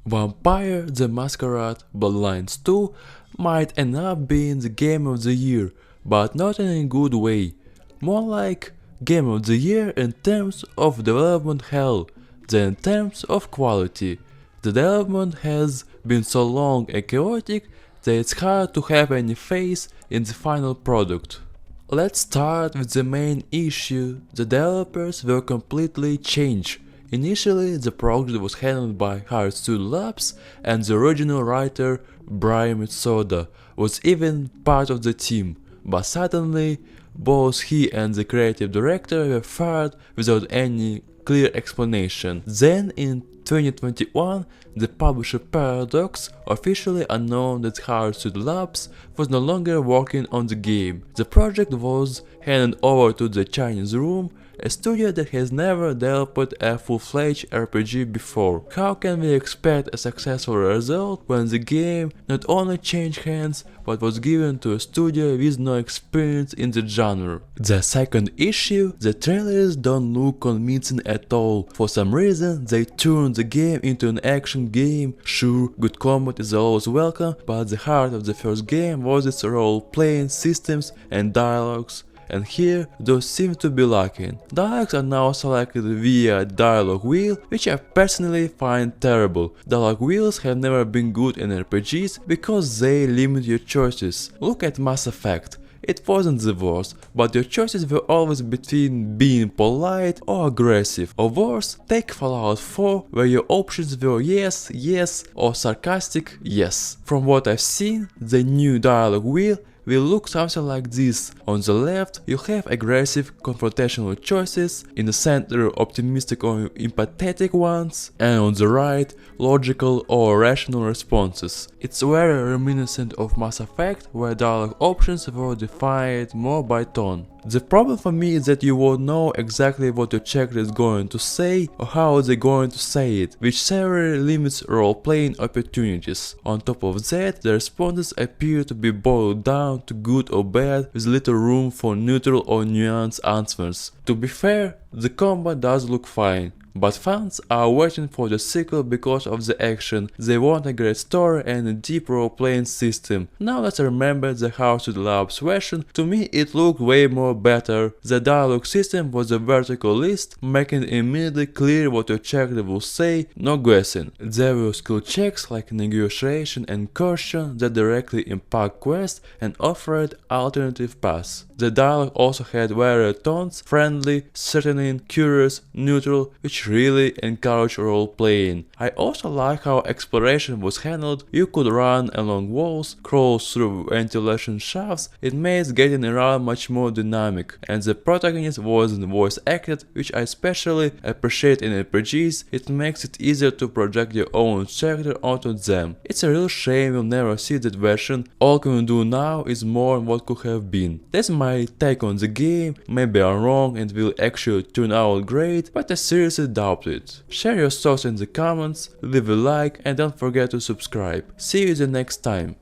Vampire the Masquerade Bloodlines 2 might end up being the game of the year, but not in a good way. More like game of the year in terms of development hell than in terms of quality. The development has been so long and chaotic that it's hard to have any faith in the final product. Let's start with the main issue. The developers were completely changed. Initially, the project was handled by Hard Studio Labs, and the original writer, Brian Mitsoda, was even part of the team, but suddenly, both he and the creative director were fired without any clear explanation. Then in 2021, the publisher Paradox officially announced that Hard Studio Labs was no longer working on the game. The project was handed over to the Chinese Room, a studio that has never developed a full-fledged RPG before. How can we expect a successful result when the game not only changed hands but was given to a studio with no experience in the genre? The second issue, the trailers don't look convincing at all. For some reason, they turned the game into an action game. Sure, good combat is always welcome, but the heart of the first game was its role-playing systems and dialogues. And here, those seem to be lacking. Dialogues are now selected via dialogue wheel, which I personally find terrible. Dialogue wheels have never been good in RPGs because they limit your choices. Look at Mass Effect. It wasn't the worst, but your choices were always between being polite or aggressive. Or worse, take Fallout 4, where your options were yes, yes, or sarcastic yes. From what I've seen, the new dialogue wheel will look something like this. On the left, you'll have aggressive confrontational choices, in the center optimistic or empathetic ones, and on the right, logical or rational responses. It's very reminiscent of Mass Effect, where dialogue options were defined more by tone. The problem for me is that you won't know exactly what your character is going to say or how they're going to say it, which severely limits role-playing opportunities. On top of that, the responses appear to be boiled down to good or bad with little room for neutral or nuanced answers. To be fair, the combat does look fine, but fans are waiting for the sequel because of the action. They want a great story and a deep role-playing system. Now let's remember the Hard Studio Labs version. To me it looked way more better. The dialogue system was a vertical list, making it immediately clear what your character will say, no guessing. There were skill checks like negotiation and caution that directly impact quests and offered alternative paths. The dialogue also had varied tones, friendly, threatening, curious, neutral, which really encouraged role-playing. I also like how exploration was handled. You could run along walls, crawl through ventilation shafts. It made getting around much more dynamic, and the protagonist wasn't voice acted, which I especially appreciate in RPGs. It makes it easier to project your own character onto them. It's a real shame we'll never see that version. All we can do now is more than what could have been. That's my take on the game. Maybe I'm wrong and will actually turn out great, but I seriously doubt it. Share your thoughts in the comments, leave a like and don't forget to subscribe. See you the next time.